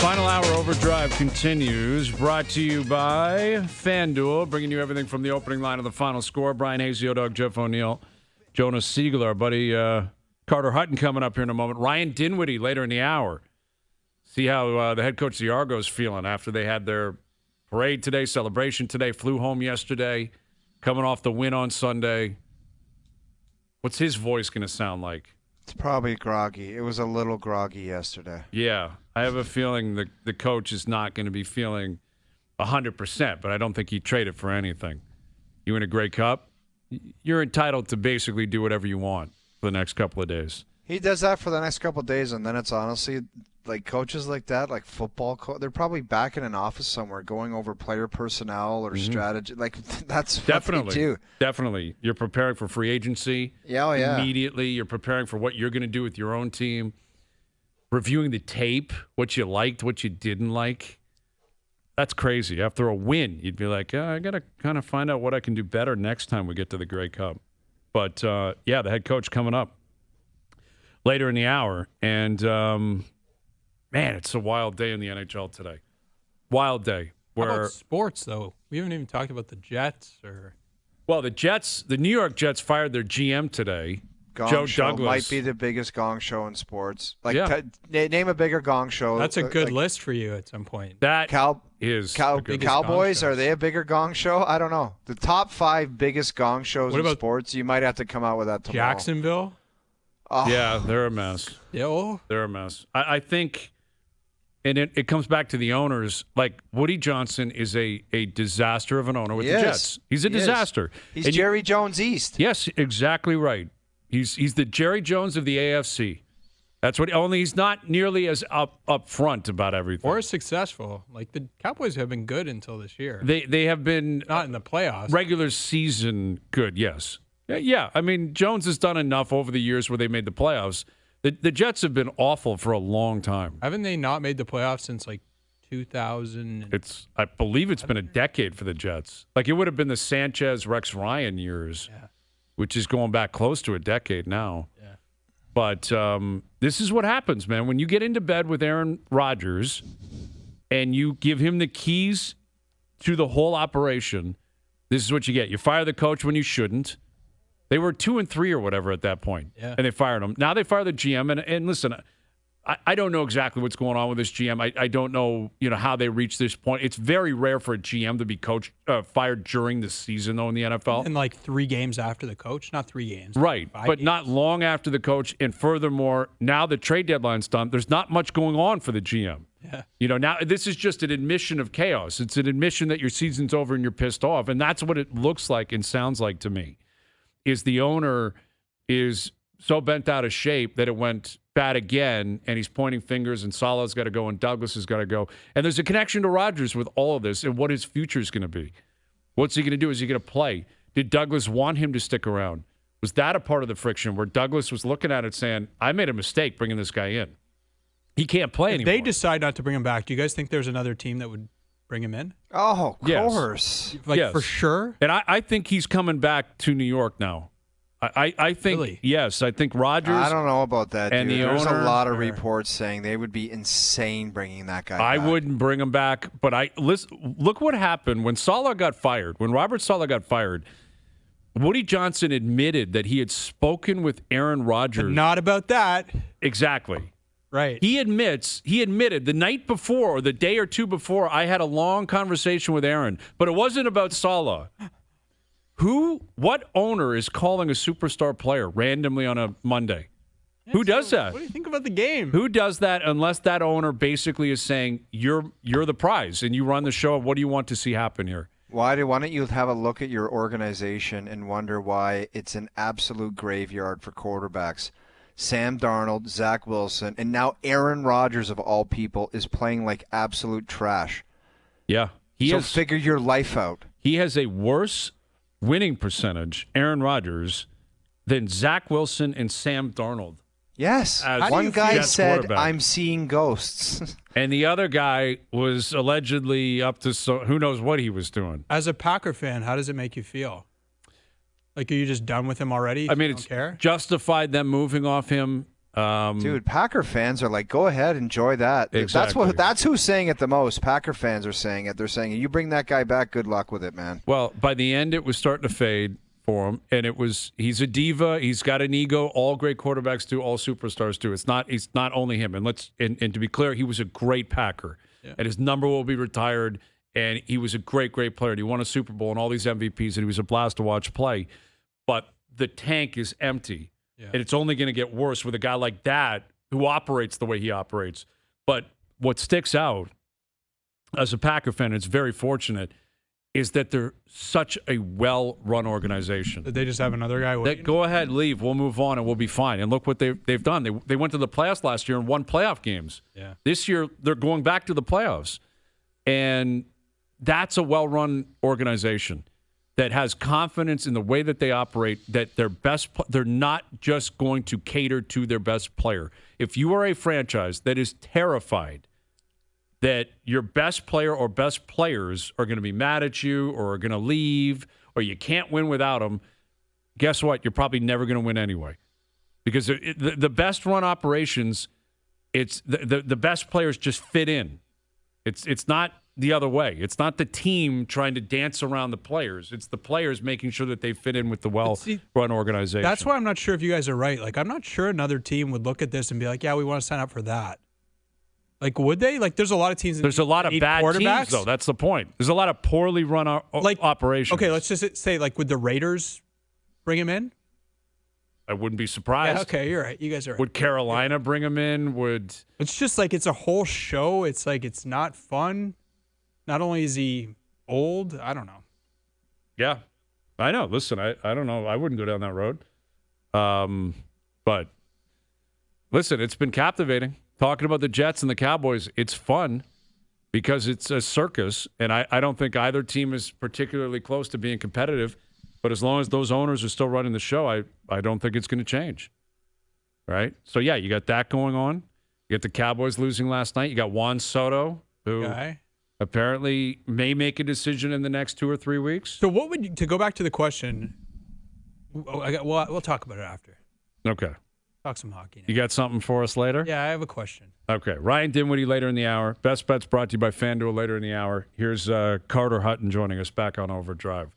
Final hour Overdrive continues, brought to you by FanDuel, bringing you everything from the opening line of the final score. Bryan Hayes, Dog, Jeff O'Neill, Jonas Siegel, our buddy Carter Hutton coming up here in a moment. Ryan Dinwiddie later in the hour. See how the head coach of the Argos feeling after they had their parade today, celebration today, flew home yesterday, coming off the win on Sunday. What's his voice going to sound like? It's probably groggy. It was a little groggy yesterday. Yeah, I have a feeling the coach is not going to be feeling 100%, but I don't think he'd trade it for anything. You win a Grey Cup, you're entitled to basically do whatever you want for the next couple of days. He does that for the next couple of days, and then it's honestly like coaches like that, like football, they're probably back in an office somewhere going over player personnel or strategy. Like that's Definitely. what they do. Definitely. You're preparing for free agency. Yeah, Immediately. You're preparing for what you're going to do with your own team. Reviewing the tape, what you liked, what you didn't like. That's crazy. After a win, you'd be like, I got to kind of find out what I can do better next time we get to the Grey Cup. But, the head coach coming up later in the hour. And, man, it's a wild day in the NHL today. Wild day. How about sports, though? We haven't even talked about the Jets. Well, the New York Jets fired their GM today. Joe Douglas might be the biggest gong show in sports. Name a bigger gong show. That's a good list for you at some point. That is Cowboys. Are they a bigger gong show? I don't know. The top 5 biggest gong shows in sports. You might have to come out with that tomorrow. Jacksonville. Oh. Yeah, they're a mess. Yeah, they're a mess. I think, and it comes back to the owners. Like Woody Johnson is a disaster of an owner with the Jets. He's a disaster. He's Jerry Jones East. Yes, exactly right. He's the Jerry Jones of the AFC. That's what. Only he's not nearly as up front about everything. Or as successful. Like the Cowboys have been good until this year. They have been not in the playoffs. Regular season good. Yes. Yeah. I mean, Jones has done enough over the years where they made the playoffs. The Jets have been awful for a long time. Haven't they not made the playoffs since like 2000? I believe it's been a decade for the Jets. Like it would have been the Sanchez, Rex Ryan years. Yeah. Which is going back close to a decade now. Yeah. But this is what happens, man. When you get into bed with Aaron Rodgers and you give him the keys to the whole operation, this is what you get. You fire the coach when you shouldn't. They were 2-3 or whatever at that point, and they fired him. Now they fire the GM. And listen, I don't know exactly what's going on with this GM. I don't know, how they reached this point. It's very rare for a GM to be fired during the season, though, in the NFL. And like 3 games after the coach, not 3 games, right? But games. Not long after the coach. And furthermore, now the trade deadline's done. There's not much going on for the GM. Yeah. Now this is just an admission of chaos. It's an admission that your season's over and you're pissed off, and that's what it looks like and sounds like to me. Is the owner is so bent out of shape that it went bad again, and he's pointing fingers, and Salah's got to go, and Douglas has got to go. And there's a connection to Rodgers with all of this and what his future is going to be. What's he going to do? Is he going to play? Did Douglas want him to stick around? Was that a part of the friction where Douglas was looking at it saying, I made a mistake bringing this guy in? He can't play anymore. If they decide not to bring him back, do you guys think there's another team that would bring him in? Oh, of course. Like, for sure? And I think he's coming back to New York now. I think, really? Yes, I think Rodgers. I don't know about that, and dude. There's owner, a lot of reports saying they would be insane bringing that guy back. I wouldn't bring him back, but look what happened when Salah got fired. When Robert Salah got fired, Woody Johnson admitted that he had spoken with Aaron Rodgers. But not about that. Exactly. Right. He admitted the night before or the day or two before, I had a long conversation with Aaron, but it wasn't about Salah. What owner is calling a superstar player randomly on a Monday? Who does that? What do you think about the game? Who does that unless that owner basically is saying, you're the prize and you run the show. What do you want to see happen here? Why don't you have a look at your organization and wonder why it's an absolute graveyard for quarterbacks? Sam Darnold, Zach Wilson, and now Aaron Rodgers, of all people, is playing like absolute trash. Yeah. Figure your life out. He has a worse winning percentage, Aaron Rodgers, than Zach Wilson and Sam Darnold. Yes. One guy said, I'm seeing ghosts. And the other guy was allegedly up to who knows what he was doing. As a Packer fan, how does it make you feel? Like, are you just done with him already? I mean, it's care? Justified them moving off him. Dude, Packer fans are like, go ahead, enjoy that. Exactly. That's who's saying it the most. Packer fans are saying it. They're saying, you bring that guy back, good luck with it, man. Well, by the end, it was starting to fade for him, and he's a diva. He's got an ego. All great quarterbacks do. All superstars do. It's not only him. And to be clear, he was a great Packer, and his number will be retired. And he was a great, great player. And he won a Super Bowl and all these MVPs, and he was a blast to watch play. But the tank is empty. Yeah. And it's only going to get worse with a guy like that who operates the way he operates. But what sticks out as a Packer fan, it's very fortunate, is that they're such a well-run organization. Did they just have another guy waiting? Go ahead, leave. We'll move on, and we'll be fine. And look what they've done. They went to the playoffs last year and won playoff games. Yeah. This year, they're going back to the playoffs. And that's a well-run organization that has confidence in the way that they operate, that they're not just going to cater to their best player. If you are a franchise that is terrified that your best player or best players are going to be mad at you or are going to leave or you can't win without them, guess what? You're probably never going to win anyway. Because the best run operations, it's the best players just fit in. It's not the other way. It's not the team trying to dance around the players. It's the players making sure that they fit in with the well-run organization. That's why I'm not sure if you guys are right. Like, I'm not sure another team would look at this and be like, yeah, we want to sign up for that. Like, would they? Like, there's a lot of teams. There's a lot of bad teams, though. That's the point. There's a lot of poorly run operations. Okay, let's just say, like, would the Raiders bring him in? I wouldn't be surprised. Yeah, okay, you're right. You guys are right. Would Carolina bring him in? It's just like it's a whole show. It's like it's not fun. Not only is he old, I don't know. Yeah, I know. Listen, I don't know. I wouldn't go down that road. But listen, it's been captivating. Talking about the Jets and the Cowboys, it's fun because it's a circus, and I don't think either team is particularly close to being competitive. But as long as those owners are still running the show, I don't think it's going to change. Right? So, yeah, you got that going on. You got the Cowboys losing last night. You got Juan Soto, who apparently may make a decision in the next 2 or 3 weeks. So what would you, to go back to the question, we'll talk about it after. Okay. Talk some hockey now. You got something for us later? Yeah, I have a question. Okay. Ryan Dinwiddie later in the hour. Best Bets brought to you by FanDuel later in the hour. Here's Carter Hutton joining us back on Overdrive.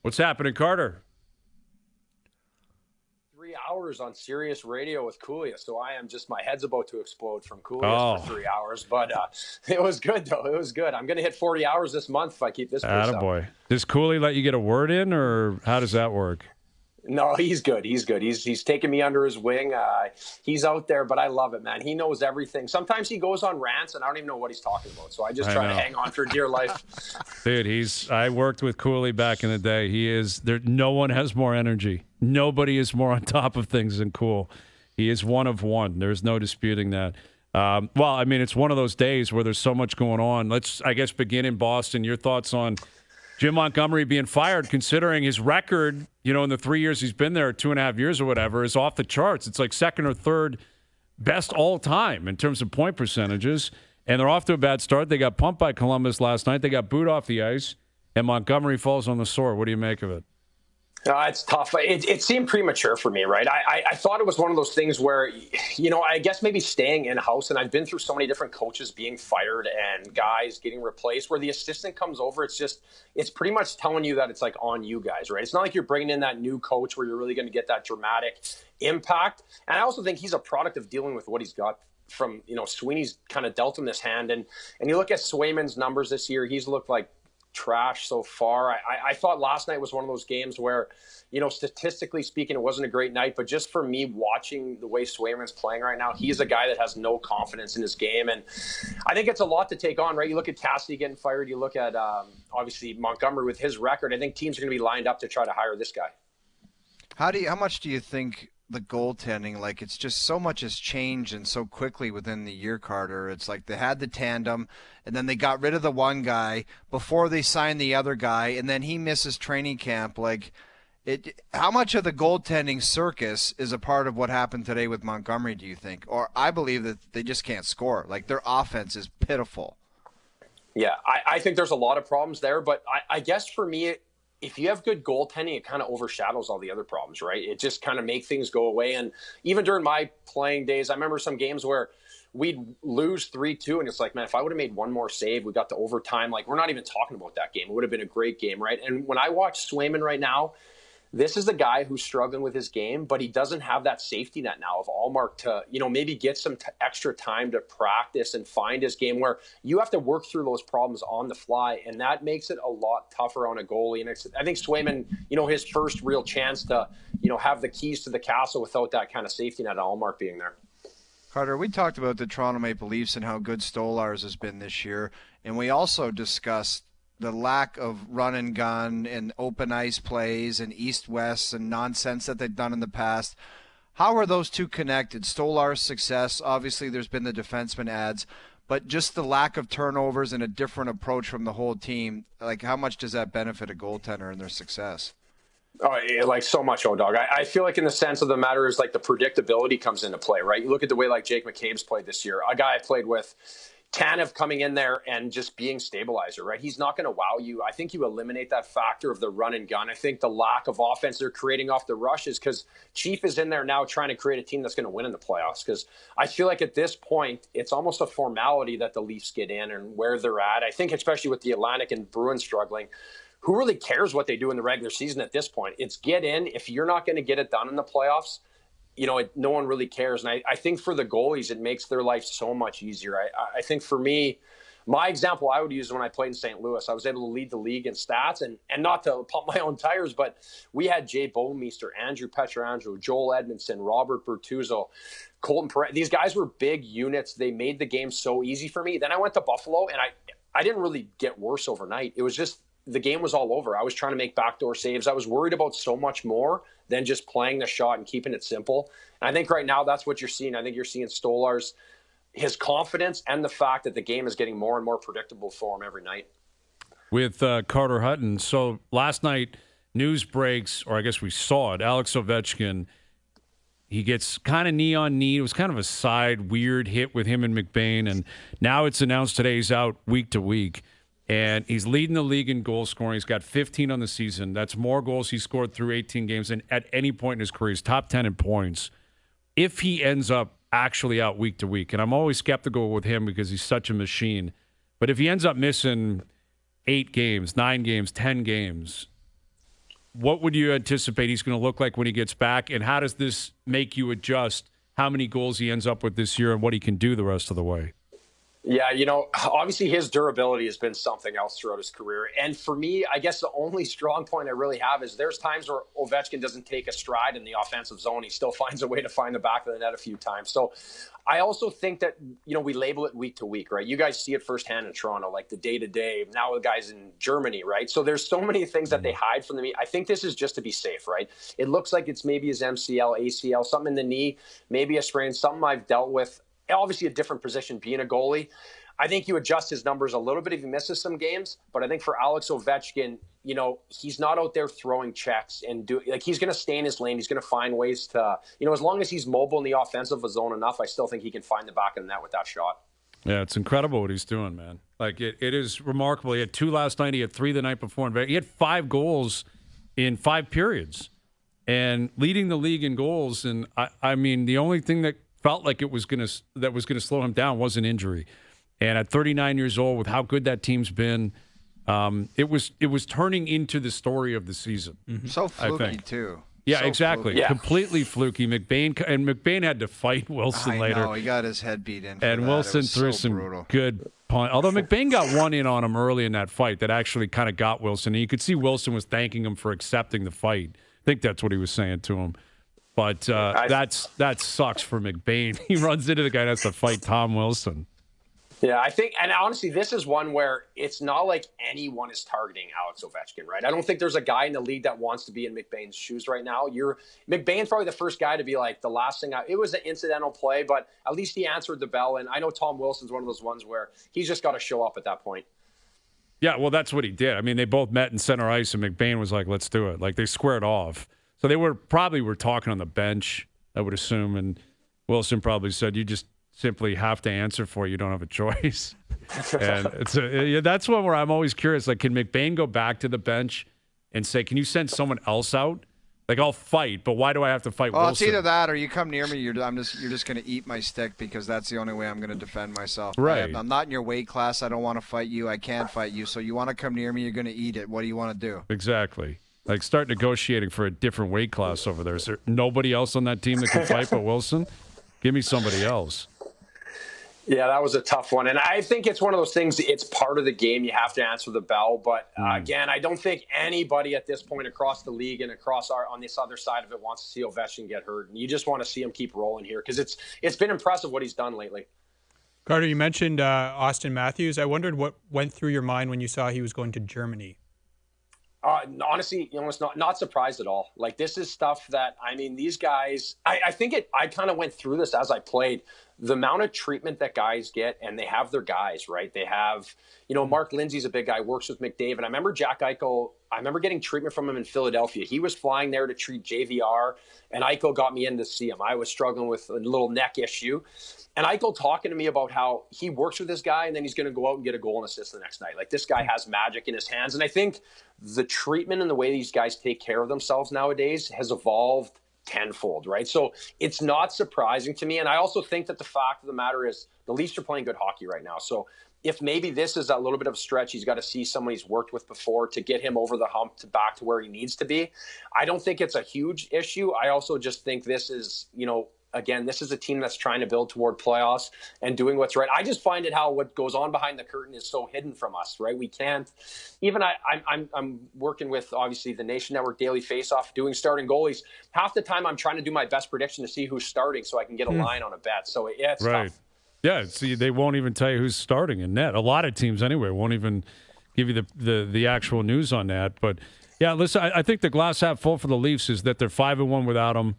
What's happening, Carter? 3 hours on Sirius Radio with Cooley, so I am just, my head's about to explode from Cooley for 3 hours. But it was good, though. It was good. I'm going to hit 40 hours this month if I keep this pace up. Attaboy. Does Cooley let you get a word in, or how does that work? No, he's good. He's good. He's taking me under his wing. He's out there, but I love it, man. He knows everything. Sometimes he goes on rants, and I don't even know what he's talking about. So I just try to hang on for dear life. Dude, I worked with Cooley back in the day. He is there. No one has more energy. Nobody is more on top of things than Cool. He is one of one. There's no disputing that. Well, I mean, it's one of those days where there's so much going on. Let's, I guess, begin in Boston. Your thoughts on Jim Montgomery being fired, considering his record, in the 3 years he's been there, 2.5 years or whatever, is off the charts. It's like second or third best all time in terms of point percentages. And they're off to a bad start. They got pumped by Columbus last night. They got booed off the ice, and Montgomery falls on the sword. What do you make of it? It's tough. It seemed premature for me, right? I thought it was one of those things where, I guess maybe staying in-house, and I've been through so many different coaches being fired and guys getting replaced, where the assistant comes over, it's pretty much telling you that it's like on you guys, right? It's not like you're bringing in that new coach where you're really going to get that dramatic impact. And I also think he's a product of dealing with what he's got from, Sweeney's kind of dealt him this hand. And you look at Swayman's numbers this year, he's looked like trash so far. I thought last night was one of those games where, statistically speaking, it wasn't a great night, but just for me watching the way Swayman's playing right now, he's a guy that has no confidence in his game. And I think it's a lot to take on, right? You look at Cassidy getting fired. You look at, obviously, Montgomery with his record. I think teams are going to be lined up to try to hire this guy. How much do you think the goaltending, like, it's just so much has changed and so quickly within the year, Carter? It's like they had the tandem, and then they got rid of the one guy before they signed the other guy, and then he misses training camp. Like, how much of the goaltending circus is a part of what happened today with Montgomery, do you think? Or I believe that they just can't score. Like, their offense is pitiful. Yeah, I think there's a lot of problems there, but I guess for me, if you have good goaltending, it kind of overshadows all the other problems, right? It just kind of make things go away. And even during my playing days, I remember some games where we'd lose 3-2, and it's like, man, if I would have made one more save, we got to overtime. Like, we're not even talking about that game. It would have been a great game, right? And when I watch Swayman right now, this is a guy who's struggling with his game, but he doesn't have that safety net now of Allmark to, maybe get some extra time to practice and find his game, where you have to work through those problems on the fly, and that makes it a lot tougher on a goalie. And I think Swayman, his first real chance to, have the keys to the castle without that kind of safety net of Allmark being there. Carter, we talked about the Toronto Maple Leafs and how good Stolarz has been this year, and we also discussed the lack of run and gun and open ice plays and east-west and nonsense that they've done in the past. How are those two connected? Stolar's success, obviously there's been the defenseman ads, but just the lack of turnovers and a different approach from the whole team, like how much does that benefit a goaltender and their success? Oh, like so much, O-Dog. I feel like in the sense of the matter is like the predictability comes into play, right? You look at the way like Jake McCabe's played this year, a guy I played with, Tanev coming in there and just being stabilizer, right? He's not going to wow you. I think you eliminate that factor of the run and gun. I think the lack of offense they're creating off the rushes, because Chief is in there now trying to create a team that's going to win in the playoffs. Because I feel like at this point, it's almost a formality that the Leafs get in and where they're at. I think especially with the Atlantic and Bruins struggling, who really cares what they do in the regular season at this point? It's get in. If you're not going to get it done in the playoffs, no one really cares. And I think for the goalies, it makes their life so much easier. I think for me, my example I would use when I played in St. Louis, I was able to lead the league in stats, and not to pump my own tires, but we had Jay Bouwmeester, Andrew Pietrangelo, Joel Edmondson, Robert Bertuzzo, Colton Perez. These guys were big units. They made the game so easy for me. Then I went to Buffalo, and I didn't really get worse overnight. It was just the game was all over. I was trying to make backdoor saves. I was worried about so much more than just playing the shot and keeping it simple. And I think right now that's what you're seeing. I think you're seeing Stolarz, his confidence, and the fact that the game is getting more and more predictable for him every night. With Carter Hutton. So last night, news breaks, or I guess we saw it, Alex Ovechkin, he gets kind of knee on knee. It was kind of a side weird hit with him and McBain. And now it's announced today he's out week to week. And he's leading the league in goal scoring. He's got 15 on the season. That's more goals he's scored through 18 games. And at any point in his career, he's top 10 in points. If he ends up actually out week to week, and I'm always skeptical with him because he's such a machine, but if he ends up missing 8 games, 9 games, 10 games, what would you anticipate he's going to look like when he gets back? And how does this make you adjust how many goals he ends up with this year and what he can do the rest of the way? Yeah, obviously his durability has been something else throughout his career. And for me, I guess the only strong point I really have is there's times where Ovechkin doesn't take a stride in the offensive zone. He still finds a way to find the back of the net a few times. So I also think that, we label it week to week, right? You guys see it firsthand in Toronto, like the day-to-day. Now the guys in Germany, right? So there's so many things that they hide from me. I think this is just to be safe, right? It looks like it's maybe his MCL, ACL, something in the knee, maybe a sprain, something I've dealt with. Obviously a different position being a goalie. I think you adjust his numbers a little bit if he misses some games, but I think for Alex Ovechkin, he's not out there throwing checks and he's going to stay in his lane. He's going to find ways to, as long as he's mobile in the offensive zone enough, I still think he can find the back of the net with that shot. Yeah, it's incredible what he's doing, man. Like it is remarkable. He had 2 last night. He had 3 the night before. He had 5 goals in 5 periods and leading the league in goals. And I mean, the only thing that felt like it was going to slow him down was an injury. And at 39 years old, with how good that team's been, it was turning into the story of the season. Mm-hmm. So fluky too. Yeah, so exactly. Fluky. Yeah. Completely fluky. McBain had to fight Wilson later. No, he got his head beat in. And Wilson threw some brutal. Good punt. Although McBain got one in on him early in that fight that actually kind of got Wilson. And you could see Wilson was thanking him for accepting the fight. I think that's what he was saying to him. But that sucks for McBain. He runs into the guy that has to fight Tom Wilson. Yeah, I think, and honestly, this is one where it's not like anyone is targeting Alex Ovechkin, right? I don't think there's a guy in the league that wants to be in McBain's shoes right now. McBain's probably the first guy to be like, the last thing, it was an incidental play, but at least he answered the bell. And I know Tom Wilson's one of those ones where he's just got to show up at that point. Yeah, well, that's what he did. I mean, they both met in center ice, and McBain was like, let's do it. Like, they squared off. So they were talking on the bench, I would assume, and Wilson probably said, you just simply have to answer for it. You don't have a choice. And that's one where I'm always curious. Like, can McBain go back to the bench and say, can you send someone else out? Like, I'll fight, but why do I have to fight Well, Wilson? it's either that or you come near me, you're just going to eat my stick because that's the only way I'm going to defend myself. Right. I'm not in your weight class. I don't want to fight you. I can't fight you. So you want to come near me, you're going to eat it. What do you want to do? Exactly. Like, start negotiating for a different weight class over there. Is there nobody else on that team that can fight but Wilson? Give me somebody else. Yeah, that was a tough one. And I think it's one of those things, it's part of the game. You have to answer the bell. But again, I don't think anybody at this point across the league and on this other side of it wants to see Ovechkin get hurt. And you just want to see him keep rolling here because it's been impressive what he's done lately. Carter, you mentioned Auston Matthews. I wondered what went through your mind when you saw he was going to Germany. Honestly, it's not surprised at all. Like, this is stuff that, these guys, I kind of went through this as I played. The amount of treatment that guys get, and they have their guys, right? They have, Mark Lindsay's a big guy, works with McDavid. I remember Jack Eichel, getting treatment from him in Philadelphia. He was flying there to treat JVR, and Eichel got me in to see him. I was struggling with a little neck issue. And Eichel talking to me about how he works with this guy and then he's going to go out and get a goal and assist the next night. Like, this guy has magic in his hands. And I think the treatment and the way these guys take care of themselves nowadays has evolved tenfold, right? So it's not surprising to me. And I also think that the fact of the matter is the Leafs are playing good hockey right now. So if maybe this is a little bit of a stretch, he's got to see someone he's worked with before to get him over the hump to back to where he needs to be. I don't think it's a huge issue. I also just think this is, again, this is a team that's trying to build toward playoffs and doing what's right. I just find it how what goes on behind the curtain is so hidden from us, right? We can't even. I'm working with obviously the Nation Network Daily Faceoff, doing starting goalies. Half the time, I'm trying to do my best prediction to see who's starting so I can get a line on a bet. So yeah, it's right. tough. Yeah, see, they won't even tell you who's starting in net. A lot of teams, anyway, won't even give you the actual news on that. But yeah, listen, I think the glass half full for the Leafs is that they're 5-1 without him.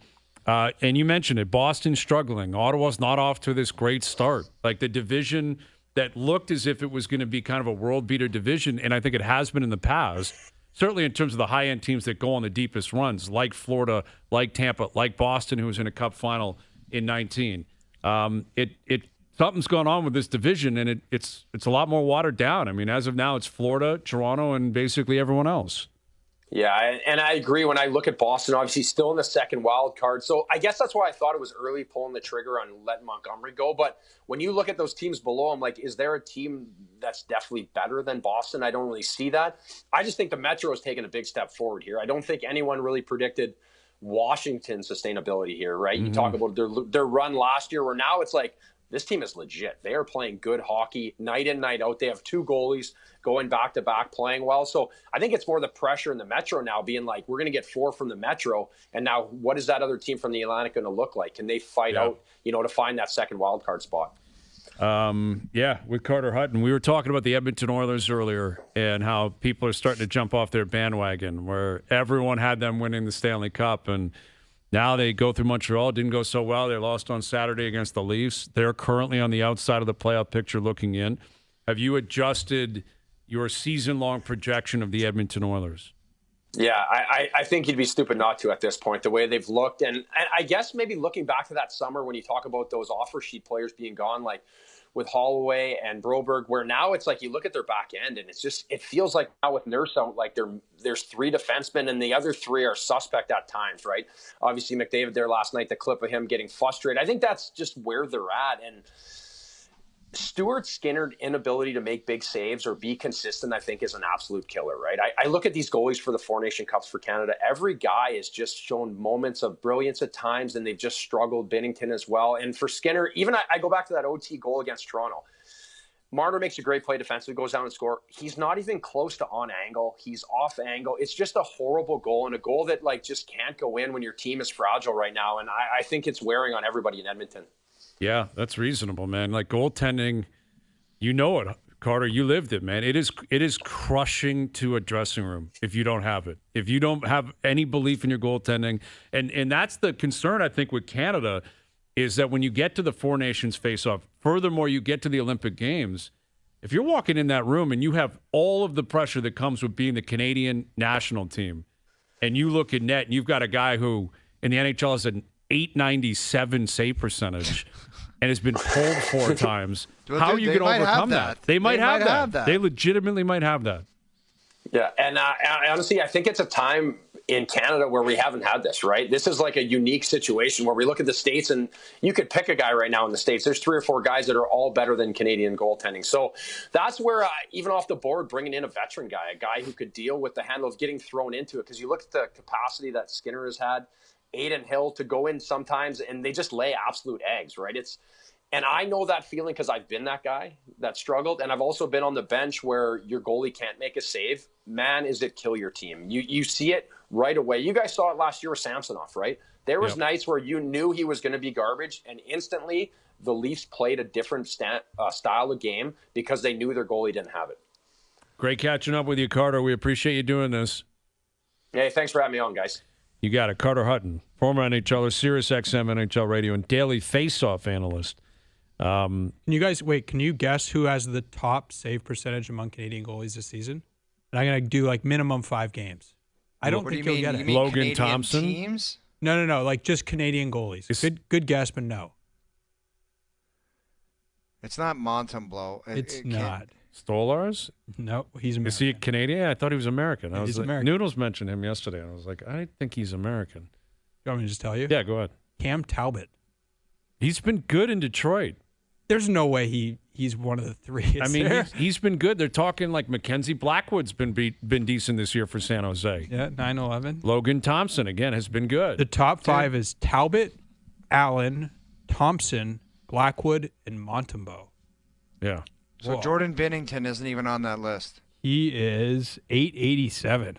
And you mentioned it, Boston struggling. Ottawa's not off to this great start. Like, the division that looked as if it was going to be kind of a world beater division, and I think it has been in the past, certainly in terms of the high-end teams that go on the deepest runs, like Florida, like Tampa, like Boston, who was in a cup final in 19. Something's going on with this division, and it's a lot more watered down. I mean, as of now, it's Florida, Toronto, and basically everyone else. Yeah, and I agree. When I look at Boston, obviously still in the second wild card. So I guess that's why I thought it was early pulling the trigger on letting Montgomery go. But when you look at those teams below, I'm like, is there a team that's definitely better than Boston? I don't really see that. I just think the Metro has taken a big step forward here. I don't think anyone really predicted Washington's sustainability here, right? Mm-hmm. You talk about their run last year, where now it's like, this team is legit. They are playing good hockey night in, night out. They have two goalies going back-to-back playing well. So I think it's more the pressure in the Metro now being like, we're going to get 4 from the Metro. And now what is that other team from the Atlantic going to look like? Can they fight out, to find that second wild card spot? With Carter Hutton. We were talking about the Edmonton Oilers earlier and how people are starting to jump off their bandwagon, where everyone had them winning the Stanley Cup, and now they go through Montreal. It didn't go so well. They lost on Saturday against the Leafs. They're currently on the outside of the playoff picture looking in. Have you adjusted your season-long projection of the Edmonton Oilers? Yeah, I think you'd be stupid not to at this point, the way they've looked. And I guess maybe looking back to that summer when you talk about those offer sheet players being gone, like with Holloway and Broberg, where now it's like you look at their back end and it feels like now with Nurse out, like there's 3 defensemen and the other 3 are suspect at times, right? Obviously McDavid there last night, the clip of him getting frustrated. I think that's just where they're at. And Stuart Skinner's inability to make big saves or be consistent, I think, is an absolute killer, right? I look at these goalies for the 4 Nation Cups for Canada. Every guy has just shown moments of brilliance at times, and they've just struggled. Binnington as well. And for Skinner, even I go back to that OT goal against Toronto. Marner makes a great play defensively, goes down and score. He's not even close to on angle. He's off angle. It's just a horrible goal, and a goal that just can't go in when your team is fragile right now. And I think it's wearing on everybody in Edmonton. Yeah, that's reasonable, man. Like, goaltending, you know it, Carter. You lived it, man. It is crushing to a dressing room if you don't have it. If you don't have any belief in your goaltending. And that's the concern, I think, with Canada, is that when you get to the 4 Nations face-off, furthermore, you get to the Olympic Games, if you're walking in that room and you have all of the pressure that comes with being the Canadian national team, and you look at net and you've got a guy who in the NHL has an .897 save percentage and has been pulled 4 times. How are you going to overcome that? They might have that. They legitimately might have that. Yeah, and honestly, I think it's a time in Canada where we haven't had this, right? This is like a unique situation where we look at the States, and you could pick a guy right now in the States. There's 3 or 4 guys that are all better than Canadian goaltending. So that's where, even off the board, bringing in a veteran guy, a guy who could deal with the handle of getting thrown into it. Because you look at the capacity that Skinner has had, Aiden Hill to go in sometimes, and they just lay absolute eggs, right? And I know that feeling because I've been that guy that struggled. And I've also been on the bench where your goalie can't make a save. Man, is it kill your team. You see it right away. You guys saw it last year with Samsonov, right? There was nights where you knew he was going to be garbage, and instantly the Leafs played a different style of game because they knew their goalie didn't have it. Great catching up with you, Carter. We appreciate you doing this. Hey, thanks for having me on, guys. You got it. Carter Hutton, former NHLer, SiriusXM NHL radio, and daily Faceoff analyst. Can you guess who has the top save percentage among Canadian goalies this season? And I'm going to do like minimum 5 games. I don't think you'll get it. Logan Canadian Thompson? Teams? No. Like just Canadian goalies. Good guess, but no. It's not Montembeault. It's not. Stolars? No, he's American. Is he Canadian? I thought he was American. He's American. Noodles mentioned him yesterday, and I was like, I think he's American. You want me to just tell you? Yeah, go ahead. Cam Talbot. He's been good in Detroit. There's no way he's one of the 3. He's been good. They're talking like Mackenzie Blackwood's been decent this year for San Jose. Yeah, 9-11. Logan Thompson, again, has been good. The top 5 is Talbot, Allen, Thompson, Blackwood, and Montembeault. Yeah. So Whoa. Jordan Binnington isn't even on that list. He is 887.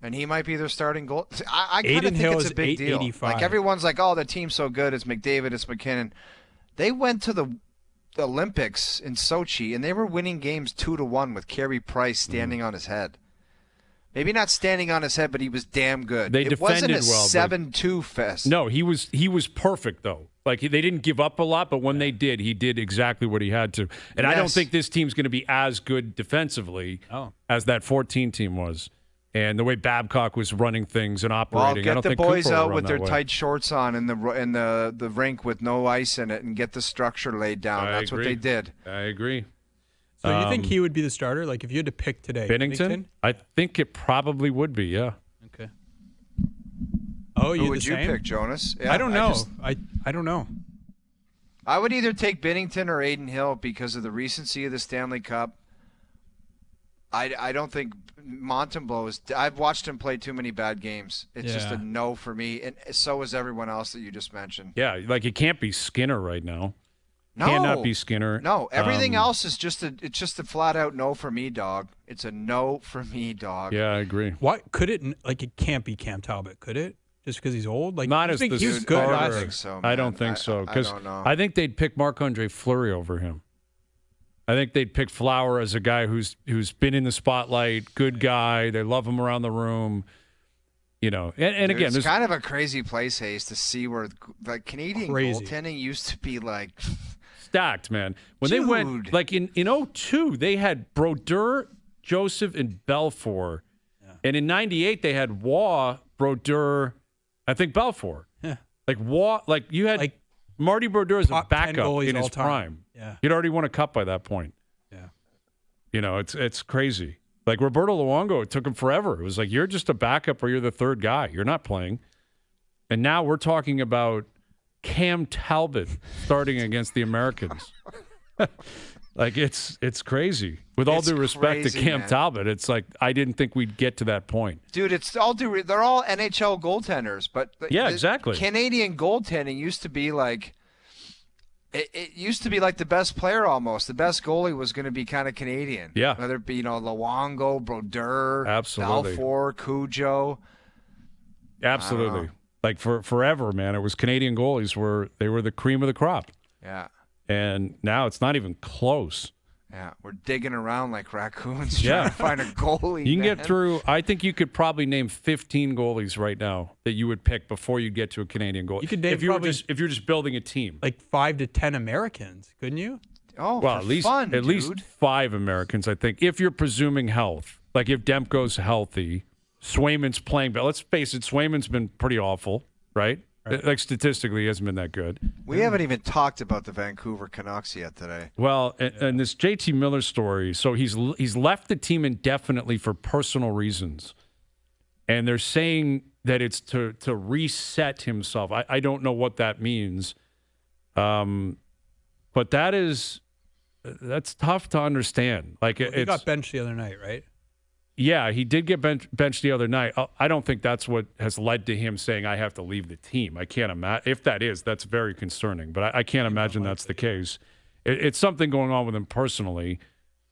And he might be their starting goal. I kind of think it's a big deal. Like everyone's like, oh, the team's so good. It's McDavid, it's McKinnon. They went to the Olympics in Sochi, and they were winning games 2-1 with Carey Price standing on his head. Maybe not standing on his head, but he was damn good. It wasn't a well, 7-2 fest. No, he was perfect, though. Like, they didn't give up a lot, but when they did, he did exactly what he had to. And I don't think this team's going to be as good defensively as that 14 team was. And the way Babcock was running things and operating, well, I don't think get the boys Cooper out will with run their that way. tight shorts on in the rink with no ice in it, and get the structure laid down. That's what they did. I agree. So you think he would be the starter? Like if you had to pick today, Binnington? I think it probably would be. Yeah. Okay. Oh, Who would you pick, Jonas? Yeah, I don't know. I don't know. I would either take Binnington or Aiden Hill because of the recency of the Stanley Cup. I don't think Montembeault is. I've watched him play too many bad games. It's just a no for me, and so is everyone else that you just mentioned. Yeah, like it can't be Skinner right now. No, cannot be Skinner. No, everything else is just a flat out no for me, dog. It's a no for me, dog. Yeah, I agree. What could it like? It can't be Cam Talbot, could it? Just because he's old? Like not as the he was good I last don't year. think so. Man. I don't think so because I think they'd pick Marc-Andre Fleury over him. I think they'd pick Flower as a guy who's been in the spotlight, good guy. They love him around the room. You know, and again, it's kind of a crazy place, Hayes, to see where like Canadian goaltending used to be like stacked, man. When they went like in 2002, they had Brodeur, Joseph, and Belfour, and in '98 they had Waugh, Brodeur, I think Belfour. Yeah, like Waugh, like you had like Marty Brodeur as a backup in his prime. Yeah, he'd already won a cup by that point. Yeah, you know, it's crazy. Like Roberto Luongo, it took him forever. It was like, you're just a backup or you're the third guy. You're not playing. And now we're talking about Cam Talbot starting against the Americans. Like, it's crazy. With all due respect to Cam Talbot, it's like, I didn't think we'd get to that point. Dude, they're all NHL goaltenders. But yeah, exactly. Canadian goaltending used to be like, It used to be like the best player almost. The best goalie was going to be kind of Canadian. Yeah. Whether it be, Luongo, Brodeur, absolutely. Balfour, Cujo. Absolutely. Like for forever, man, it was Canadian goalies were the cream of the crop. Yeah. And now it's not even close. Yeah, we're digging around like raccoons trying to find a goalie. You can get through. I think you could probably name 15 goalies right now that you would pick before you get to a Canadian goalie. You could name if you're just building a team, like 5 to 10 Americans, couldn't you? Oh, well, at least 5 Americans, I think. If you're presuming health, like if Demko's healthy, Swayman's playing, but let's face it, Swayman's been pretty awful, right? Right. Like statistically, he hasn't been that good. We haven't even talked about the Vancouver Canucks yet today. Well, and this JT Miller story, so he's left the team indefinitely for personal reasons. And they're saying that it's to reset himself. I don't know what that means. But that's tough to understand. Like He got benched the other night, right? Yeah, he did get benched the other night. I don't think that's what has led to him saying, I have to leave the team. I can't imagine. If that is, that's very concerning. But I can't imagine that's the case. It's something going on with him personally.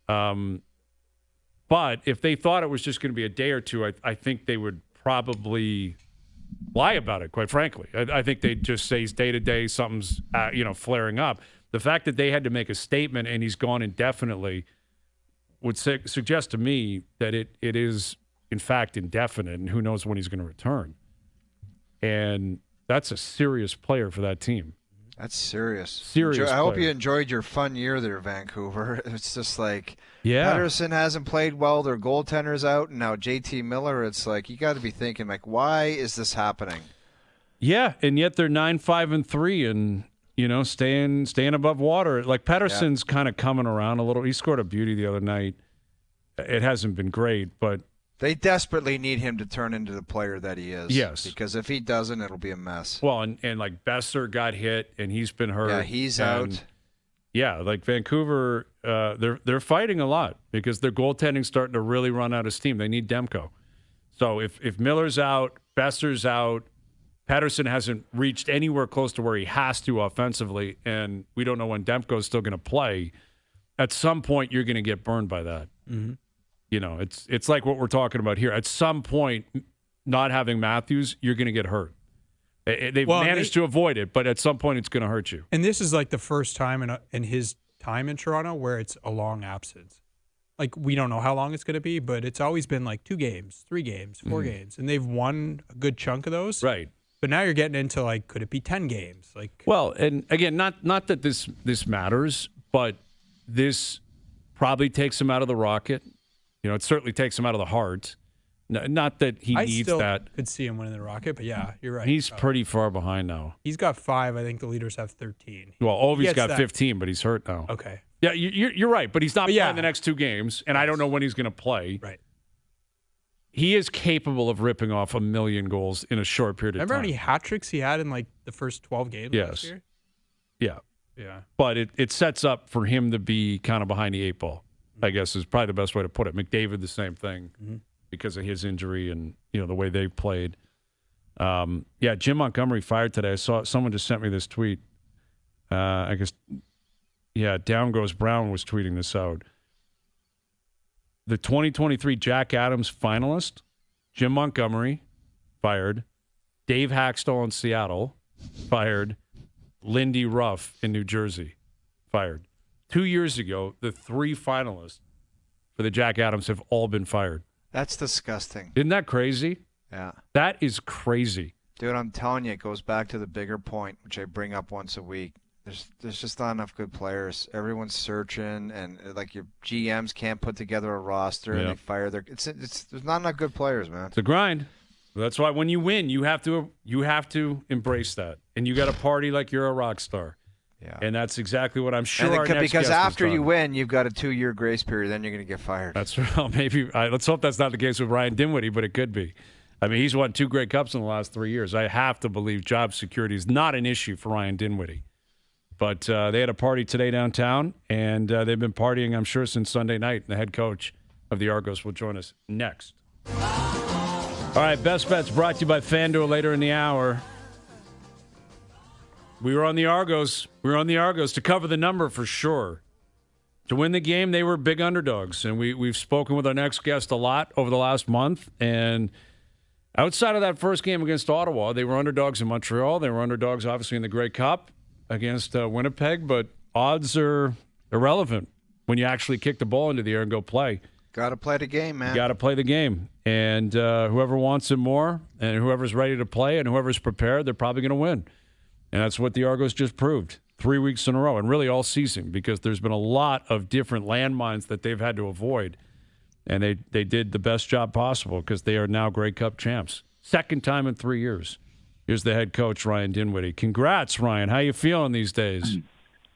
But if they thought it was just going to be a day or two, I think they would probably lie about it, quite frankly. I think they'd just say day to day, something's flaring up. The fact that they had to make a statement and he's gone indefinitely would suggest to me that it is, in fact, indefinite, and who knows when he's going to return. And that's a serious player for that team. That's serious. Serious I hope player. you enjoyed your fun year there, Vancouver. It's just like Yeah. Pettersson hasn't played well. Their goaltender's out, and now JT Miller. It's like you got to be thinking, like, why is this happening? Yeah, and yet they're 9-5-3, and staying above water. Like Pettersson's kind of coming around a little. He scored a beauty the other night. It hasn't been great, but They desperately need him to turn into the player that he is. Yes. Because if he doesn't, it'll be a mess. well, and like Besser got hit, and he's been hurt. Yeah, he's and, out. Yeah, like Vancouver, they're fighting a lot because their goaltending's starting to really run out of steam. They need Demko. So if Miller's out, Besser's out, Pettersson hasn't reached anywhere close to where he has to offensively, and we don't know when Demko's still going to play. At some point, you're going to get burned by that. Mm-hmm. It's like what we're talking about here. At some point, not having Matthews, you're going to get hurt. They've managed to avoid it, but at some point, it's going to hurt you. And this is like the first time in his time in Toronto where it's a long absence. Like, we don't know how long it's going to be, but it's always been like 2 games, 3 games, 4 games. And they've won a good chunk of those. Right. But now you're getting into, like, could it be 10 games? Like, Well, and again, not that this matters, but this probably takes him out of the Rocket. It certainly takes him out of the Heart. Not that he I needs still that. could see him winning the Rocket, but yeah, you're right. He's pretty far behind now. He's got 5. I think the leaders have 13. Well, Ovi's gets got that. 15, but he's hurt now. Okay. Yeah, you're right, but he's not But yeah. playing the next 2 games, and I don't know when he's going to play. Right. He is capable of ripping off 1 million goals in a short period of Remember how time. many hat tricks he had in, like, the first 12 games Yes. last year? Yeah. Yeah. But it sets up for him to be kind of behind the 8 ball, I guess is probably the best way to put it. McDavid, the same thing because of his injury and, the way they played. Jim Montgomery fired today. I saw someone just sent me this tweet. I guess, Down Goes Brown was tweeting this out. The 2023 Jack Adams finalist, Jim Montgomery, fired. Dave Haxtell in Seattle, fired. Lindy Ruff in New Jersey, fired. 2 years ago, the 3 finalists for the Jack Adams have all been fired. That's disgusting. Isn't that crazy? Yeah. That is crazy. Dude, I'm telling you, it goes back to the bigger point, which I bring up once a week. There's just not enough good players. Everyone's searching, and like your GMs can't put together a roster, and they fire their. There's not enough good players, man. It's a grind. That's why when you win, you have to embrace that, and you got to party like you're a rock star. Yeah. And that's exactly what I'm sure. And our next because guest is after you talking. win, you've got a 2-year grace period. Then you're going to get fired. That's well, maybe. Let's hope that's not the case with Ryan Dinwiddie, but it could be. I mean, he's won 2 Grey Cups in the last 3 years. I have to believe job security is not an issue for Ryan Dinwiddie. But they had a party today downtown, and they've been partying, I'm sure, since Sunday night. The head coach of the Argos will join us next. All right, Best Bets brought to you by FanDuel later in the hour. We were on the Argos. We were on the Argos to cover the number for sure. To win the game, they were big underdogs, and we've spoken with our next guest a lot over the last month. And outside of that first game against Ottawa, they were underdogs in Montreal. They were underdogs, obviously, in the Grey Cup against Winnipeg. But odds are irrelevant when you actually kick the ball into the air and go play. Got to play the game, man. You got to play the game. And whoever wants it more and whoever's ready to play and whoever's prepared, they're probably going to win. And that's what the Argos just proved 3 weeks in a row and really all season because there's been a lot of different landmines that they've had to avoid. And they did the best job possible because they are now Grey Cup champs. Second time in 3 years. Here's the head coach, Ryan Dinwiddie. Congrats, Ryan. How you feeling these days?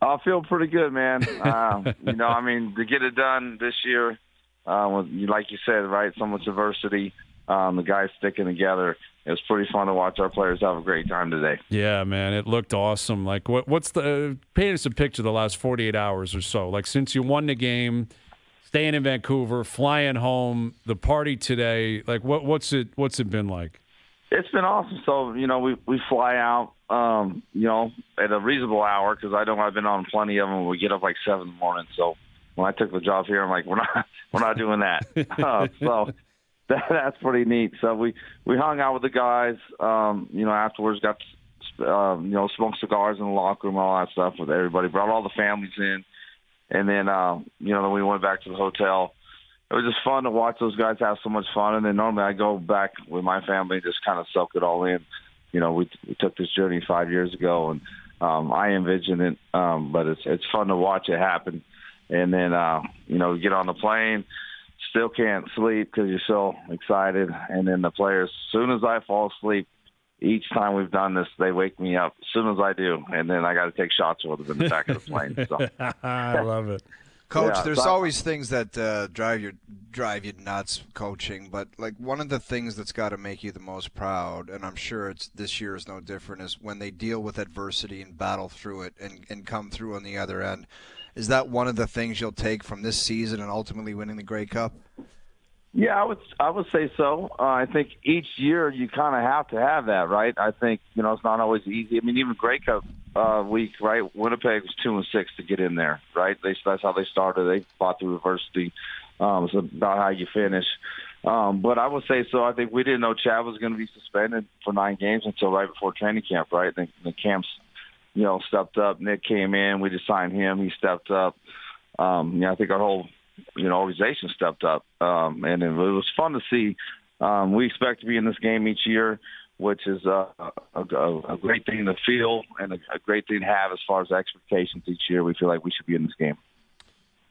I feel pretty good, man. To get it done this year, like you said, right, so much adversity, the guys sticking together. It was pretty fun to watch our players have a great time today. Yeah, man, it looked awesome. Like, what's paint us a picture the last 48 hours or so. Like, since you won the game, staying in Vancouver, flying home, the party today. Like, what's it been like? It's been awesome. So, we fly out, at a reasonable hour because I know I've been on plenty of them. We get up like 7 in the morning. So when I took the job here, I'm like, we're not doing that. So that's pretty neat. So we hung out with the guys, afterwards, got, smoked cigars in the locker room, all that stuff with everybody, brought all the families in. And then, then we went back to the hotel. It was just fun to watch those guys have so much fun. And then normally I go back with my family and just kind of soak it all in. We took this journey 5 years ago, and I envisioned it, but it's fun to watch it happen. And then, we get on the plane, still can't sleep because you're so excited. And then the players, as soon as I fall asleep, each time we've done this, they wake me up as soon as I do. And then I got to take shots with them in the back of the plane. So. I love it. Coach, there's always things that drive you nuts coaching, but like one of the things that's got to make you the most proud, and I'm sure this year is no different, is when they deal with adversity and battle through it and come through on the other end. Is that one of the things you'll take from this season and ultimately winning the Grey Cup? Yeah, I would say so. I think each year you kind of have to have that, right? I think it's not always easy. I mean, even Grey Cup week, right? Winnipeg was 2-6 to get in there, right? That's how they started. They fought through adversity. It's about how you finish. But I would say so. I think we didn't know Chad was going to be suspended for 9 games until right before training camp, right? The camps, stepped up. Nick came in. We just signed him. He stepped up. I think our whole organization stepped up, and it was fun to see. We expect to be in this game each year, which is a great thing to feel and a great thing to have as far as expectations each year. We feel like we should be in this game.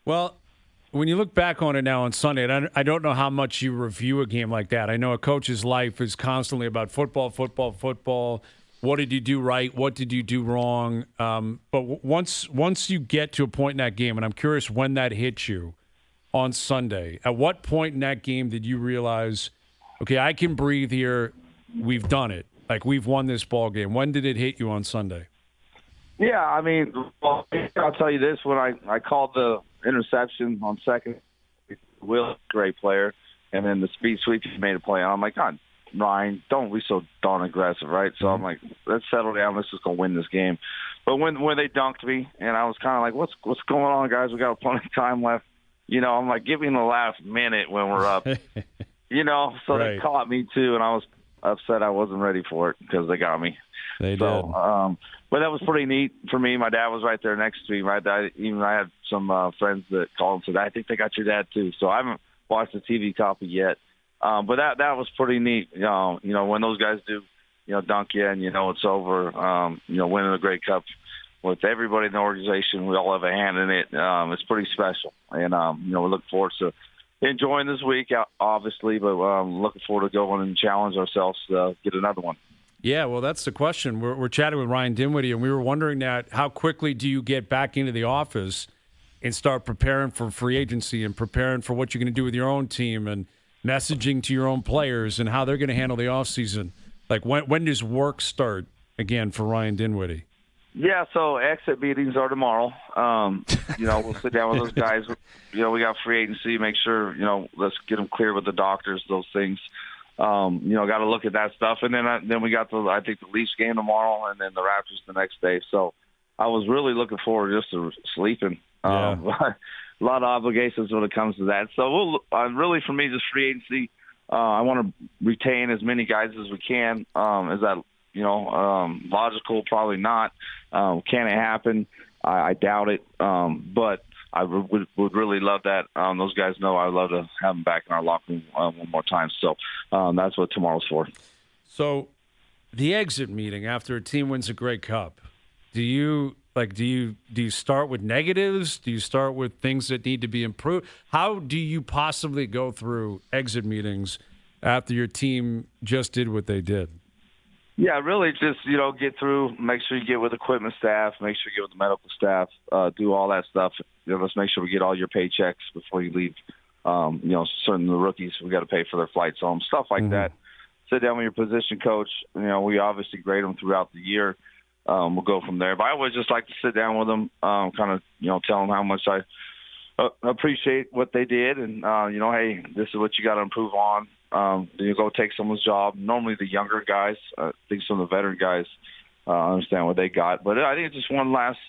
Well, when you look back on it now on Sunday, and I don't know how much you review a game like that. I know a coach's life is constantly about football, football, football. What did you do right? What did you do wrong? But once you get to a point in that game, and I'm curious when that hit you, on Sunday, at what point in that game did you realize, okay, I can breathe here, we've done it, like we've won this ball game? When did it hit you on Sunday? Yeah, I mean, I'll tell you this, when I called the interception on second, Will, great player, and then the speed sweep, he made a play, and I'm like, God, Ryan, don't be so darn aggressive, right? So I'm like, let's settle down, let's just go win this game. But when they dunked me, and I was kind of like, what's going on, guys? We got plenty of time left. I'm like, give me the last minute when we're up. So right. They caught me too, and I was upset I wasn't ready for it because they got me. They did. But that was pretty neat for me. My dad was right there next to me. My dad, even I had some friends that called and said, I think they got your dad too. So I haven't watched the TV copy yet. But that was pretty neat. When those guys do, dunk you and it's over, winning the Grey Cup with everybody in the organization, we all have a hand in it. It's pretty special. And, we look forward to enjoying this week, obviously, but looking forward to going and challenge ourselves to get another one. Yeah, well, that's the question. We're chatting with Ryan Dinwiddie, and we were wondering that how quickly do you get back into the office and start preparing for free agency and preparing for what you're going to do with your own team and messaging to your own players and how they're going to handle the offseason? Like, when does work start again for Ryan Dinwiddie? Yeah, so exit meetings are tomorrow. We'll sit down with those guys. We got free agency, make sure, let's get them clear with the doctors, those things. Got to look at that stuff. And then we got the Leafs game tomorrow and then the Raptors the next day. So I was really looking forward just to sleeping. Yeah. A lot of obligations when it comes to that. So really for me, just free agency, I want to retain as many guys as we can. Is that, logical? Probably not. Can it happen? I doubt it. But I would really love that. Those guys know I would love to have them back in our locker room one more time. So that's what tomorrow's for. So the exit meeting after a team wins a Grey Cup, do you start with negatives? Do you start with things that need to be improved? How do you possibly go through exit meetings after your team just did what they did? Yeah, really just, get through, make sure you get with equipment staff, make sure you get with the medical staff, do all that stuff. Let's make sure we get all your paychecks before you leave. Certain the rookies, we got to pay for their flights home, stuff like that. Sit down with your position coach. We obviously grade them throughout the year. We'll go from there. But I always just like to sit down with them, kind of, tell them how much I appreciate what they did. And, hey, this is what you got to improve on. You go take someone's job. Normally the younger guys, I think some of the veteran guys understand what they got. But I think it's just one last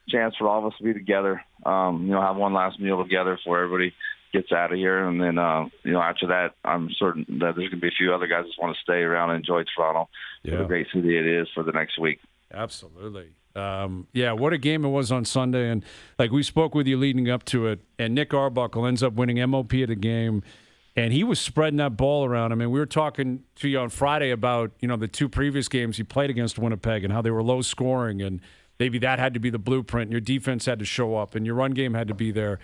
chance for all of us to be together, have one last meal together before everybody gets out of here. And then, after that, I'm certain that there's going to be a few other guys that want to stay around and enjoy Toronto. What a great city it is for the next week. Absolutely. What a game it was on Sunday. And like we spoke with you leading up to it, and Nick Arbuckle ends up winning MOP of the game. And he was spreading that ball around. I mean, we were talking to you on Friday about, the two previous games he played against Winnipeg and how they were low scoring, and maybe that had to be the blueprint, and your defense had to show up, and your run game had to be there.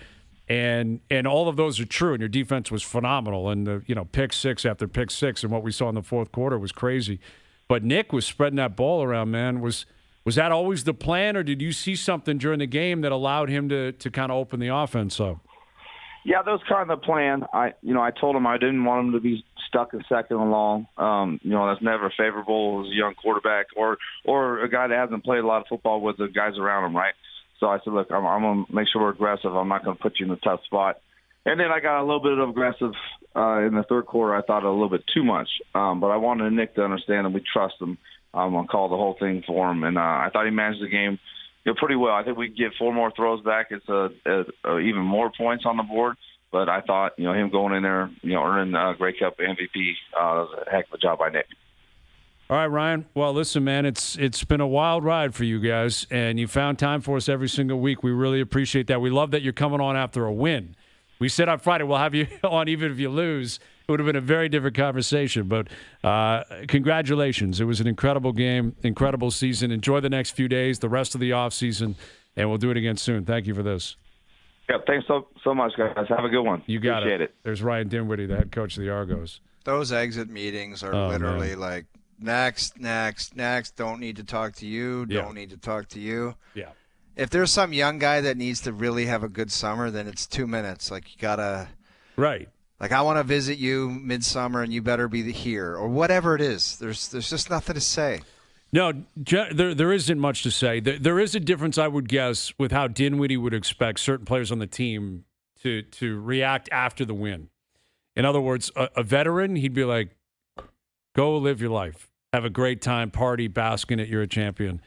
And all of those are true, and your defense was phenomenal. And, pick six after pick six, and what we saw in the fourth quarter was crazy. But Nick was spreading that ball around, man. Was that always the plan, or did you see something during the game that allowed him to kind of open the offense up? Yeah, that was kind of the plan. I told him I didn't want him to be stuck in second and long. That's never favorable as a young quarterback or a guy that hasn't played a lot of football with the guys around him, right? So I said, look, I'm going to make sure we're aggressive. I'm not going to put you in a tough spot. And then I got a little bit of aggressive in the third quarter. I thought a little bit too much. But I wanted Nick to understand that we trust him. I'm going to call the whole thing for him. And I thought he managed the game pretty well. I think we could get 4 more throws back. It's even more points on the board. But I thought, him going in there, earning Grey Cup MVP, was a heck of a job by Nick. All right, Ryan. Well, listen, man, it's been a wild ride for you guys, and you found time for us every single week. We really appreciate that. We love that you're coming on after a win. We said on Friday we'll have you on even if you lose. It would have been a very different conversation. But congratulations. It was an incredible game, incredible season. Enjoy the next few days, the rest of the offseason, and we'll do it again soon. Thank you for this. Yeah, thanks so much, guys. Have a good one. You got Appreciate it. There's Ryan Dinwiddie, the head coach of the Argos. Those exit meetings are literally like, next, don't need to talk to you, don't need to talk to you. Yeah. If there's some young guy that needs to really have a good summer, then it's 2 minutes. Like, you got to – Right. Like, I want to visit you midsummer, and you better be here, or whatever it is. There's just nothing to say. No, there isn't much to say. There is a difference, I would guess, with how Dinwiddie would expect certain players on the team to react after the win. In other words, a veteran, he'd be like, go live your life. Have a great time, party, bask in it, you're a champion.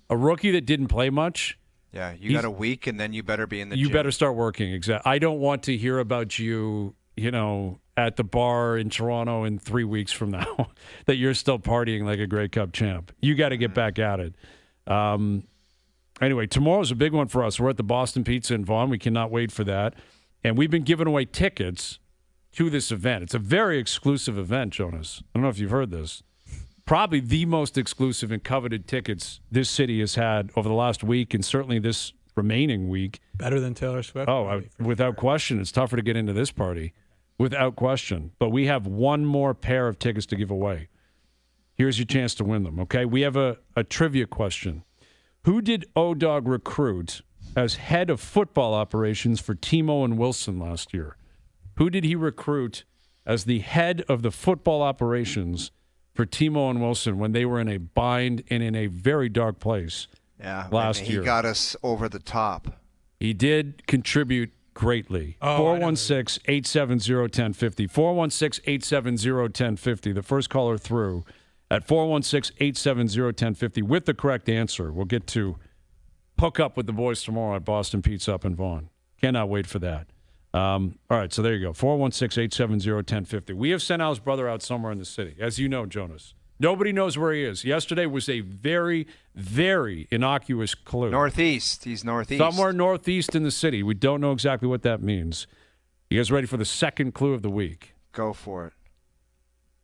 A rookie that didn't play much. Yeah, you got a week, and then you better be in the gym. You better start working. Exactly. I don't want to hear about you, at the bar in Toronto in 3 weeks from now, that you're still partying like a Grey Cup champ. You got to get back at it. Anyway, tomorrow's a big one for us. We're at the Boston Pizza in Vaughan. We cannot wait for that. And we've been giving away tickets to this event. It's a very exclusive event, Jonas. I don't know if you've heard this. Probably the most exclusive and coveted tickets this city has had over the last week, and certainly this remaining week. Better than Taylor Swift? Without question. It's tougher to get into this party. Without question. But we have one more pair of tickets to give away. Here's your chance to win them, okay? We have a trivia question. Who did O-Dog recruit as head of football operations for Timo and Wilson last year? Who did he recruit as the head of the football operations for Timo and Wilson when they were in a bind and in a very dark place last year? He got us over the top. He did contribute greatly. 416-870-1050. 416-870-1050. The first caller through at 416-870-1050 with the correct answer. We'll get to hook up with the boys tomorrow at Boston Pizza up in Vaughan. Cannot wait for that. All right, so there you go. 416-870-1050. We have sent Al's brother out somewhere in the city, as you know, Jonas. Nobody knows where he is. Yesterday was a very, very innocuous clue. Northeast. He's northeast. Somewhere northeast in the city. We don't know exactly what that means. You guys ready for the second clue of the week? Go for it.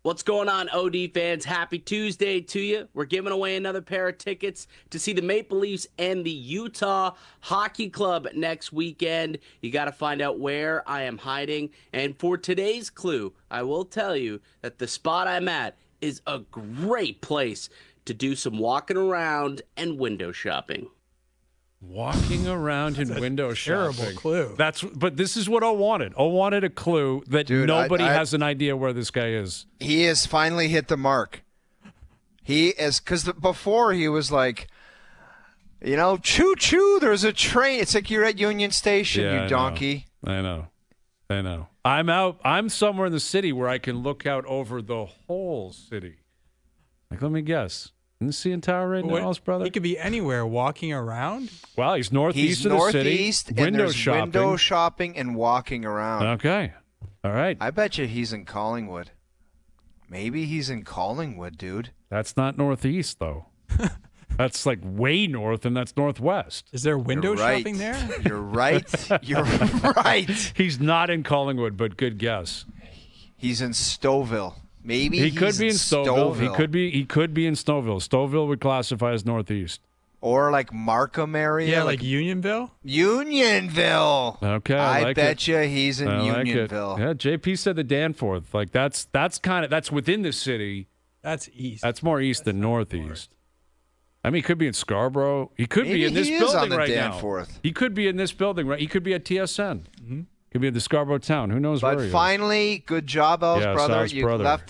What's going on, OD fans? Happy Tuesday to you. We're giving away another pair of tickets to see the Maple Leafs and the Utah Hockey Club next weekend. You got to find out where I am hiding. And for today's clue, I will tell you that the spot I'm at is a great place to do some walking around and window shopping. Walking around in window shopping. Terrible clue. But this is what O wanted. O wanted a clue that nobody has an idea where this guy is. He has finally hit the mark. He is, because before he was like, choo-choo, there's a train. It's like you're at Union Station, you donkey. I know. I'm out. I'm somewhere in the city where I can look out over the whole city. Like, let me guess. In the CN Tower right now, brother? He could be anywhere walking around. Well, he's northeast of the city. And window shopping and walking around. Okay. All right. I bet you he's in Collingwood. Maybe he's in Collingwood, dude. That's not northeast, though. That's like way north, and that's northwest. Is there window shopping there? You're right. You're right. He's not in Collingwood, but good guess. He's in Stouffville. Maybe he could be in Stouffville. He could be in Stouffville. Stouffville would classify as northeast. Or like Markham area. Yeah, like Unionville? Unionville. Okay. I bet you he's in Unionville. Yeah, JP said the Danforth. Like that's within the city. That's east. That's more east than northeast. I mean, he could be in Scarborough. He could be in this building right now. He could be in this building, right? He could be at TSN. Mm-hmm. Could be at the Scarborough town. Who knows where he is. But finally, good job, Al's brother.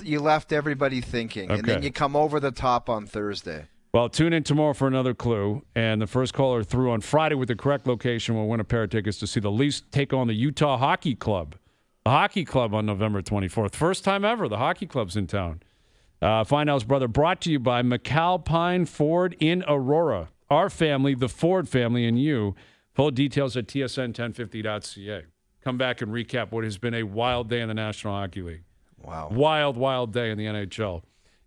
You left everybody thinking. Okay. And then you come over the top on Thursday. Well, tune in tomorrow for another clue. And the first caller through on Friday with the correct location will win a pair of tickets to see the Leafs take on the Utah Hockey Club. The Hockey Club on November 24th. First time ever the Hockey Club's in town. Find Al's brother, brought to you by McAlpine Ford in Aurora. Our family, the Ford family, and you. Full details at tsn1050.ca. Come back and recap what has been a wild day in the National Hockey League. Wow. Wild day in the NHL.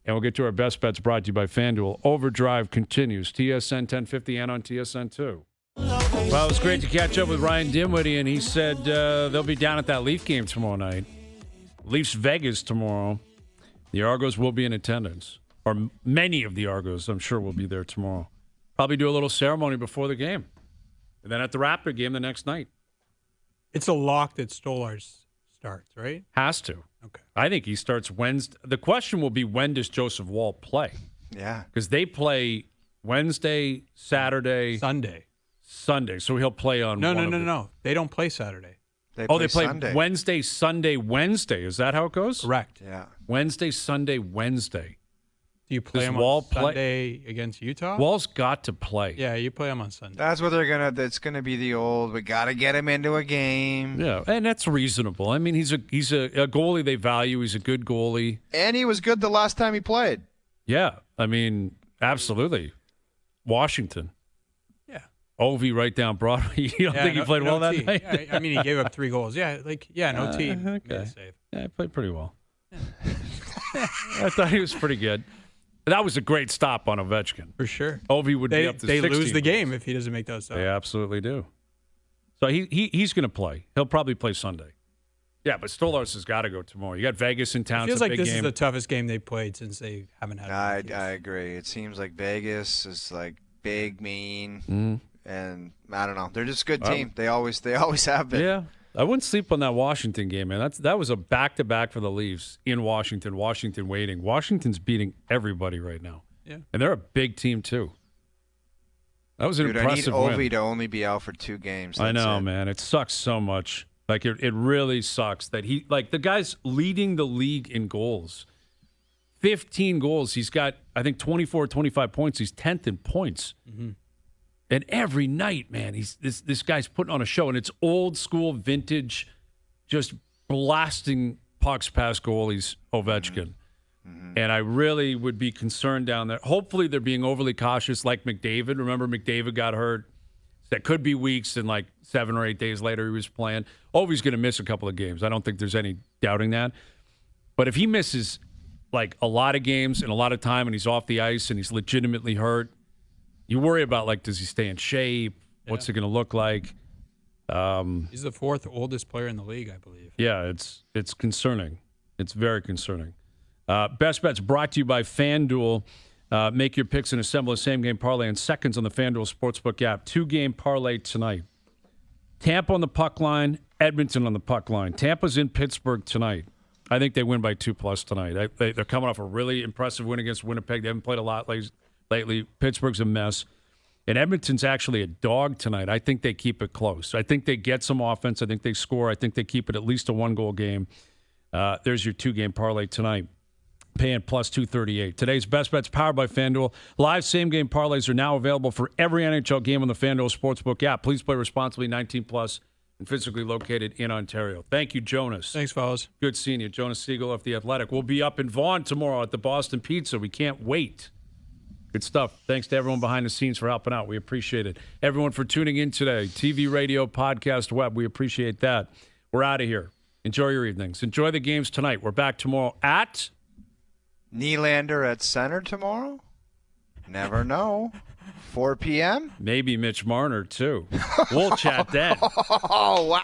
And we'll get to our best bets brought to you by FanDuel. Overdrive continues. TSN 1050 and on TSN 2. Well, it was great to catch up with Ryan Dinwiddie, and he said they'll be down at that Leaf game tomorrow night. Leafs Vegas tomorrow. The Argos will be in attendance. Or many of the Argos, I'm sure, will be there tomorrow. Probably do a little ceremony before the game. And then at the Raptor game the next night. It's a lock that Stolarz starts, right? Has to. Okay. I think he starts Wednesday. The question will be, when does Joseph Woll play? Yeah. Because they play Wednesday, Saturday. Sunday. So he'll play on No. They don't play Saturday. They play Sunday. Wednesday, Sunday, Wednesday. Is that how it goes? Correct. Yeah. Wednesday, Sunday, Wednesday. Do you play him on Sunday against Utah? Wall's got to play. Yeah, you play him on Sunday. That's what that's gonna be the old, we gotta get him into a game. Yeah, and that's reasonable. I mean, he's a goalie they value. He's a good goalie. And he was good the last time he played. Yeah. I mean, absolutely. Washington. Yeah. Ovi right down Broadway. You don't think he played well that night? Yeah, I mean, he gave up 3 goals. Yeah, no team. Okay. Yeah, he played pretty well. Yeah. I thought he was pretty good. That was a great stop on Ovechkin. For sure. Ovi would be up to 16. They lose the game if he doesn't make those stops. They absolutely do. So he's going to play. He'll probably play Sunday. Yeah, but Stolarz has got to go tomorrow. You got Vegas in town. It feels like this game. is the toughest game they've played since they haven't had I agree. It seems like Vegas is like big, mean, and I don't know. They're just a good team. They always have been. Yeah. I wouldn't sleep on that Washington game, man. That was a back-to-back for the Leafs in Washington. Washington waiting. Washington's beating everybody right now. Yeah. And they're a big team, too. That was an impressive win. I need Ovi to only be out for 2 games. I know, man. It sucks so much. Like, it really sucks that the guy's leading the league in goals. 15 goals. He's got, I think, 24, 25 points. He's 10th in points. Mm-hmm. And every night, man, this guy's putting on a show, and it's old school, vintage, just blasting pucks past goalies, Ovechkin. Mm-hmm. And I really would be concerned down there. Hopefully they're being overly cautious like McDavid. Remember, McDavid got hurt. That could be weeks, and like 7 or 8 days later he was playing. He's going to miss a couple of games. I don't think there's any doubting that. But if he misses like a lot of games and a lot of time and he's off the ice and he's legitimately hurt, you worry about, like, does he stay in shape? Yeah. What's it going to look like? He's the 4th oldest player in the league, I believe. Yeah, it's concerning. It's very concerning. Best Bets brought to you by FanDuel. Make your picks and assemble a same-game parlay in seconds on the FanDuel Sportsbook app. 2-game parlay tonight. Tampa on the puck line, Edmonton on the puck line. Tampa's in Pittsburgh tonight. I think they win by 2+ tonight. They're coming off a really impressive win against Winnipeg. They haven't played a lot lately. Pittsburgh's a mess. And Edmonton's actually a dog tonight. I think they keep it close. I think they get some offense. I think they score. I think they keep it at least a 1-goal game. There's your 2-game parlay tonight. Paying plus 238. Today's best bets powered by FanDuel. Live same-game parlays are now available for every NHL game on the FanDuel Sportsbook app. Please play responsibly, 18+, and physically located in Ontario. Thank you, Jonas. Thanks, fellas. Good seeing you. Jonas Siegel of The Athletic. We'll be up in Vaughan tomorrow at the Boston Pizza. We can't wait. Good stuff. Thanks to everyone behind the scenes for helping out. We appreciate it. Everyone for tuning in today. TV, radio, podcast, web. We appreciate that. We're out of here. Enjoy your evenings. Enjoy the games tonight. We're back tomorrow at... Nylander at center tomorrow? Never know. 4 p.m.? Maybe Mitch Marner, too. We'll chat then. Oh, wow.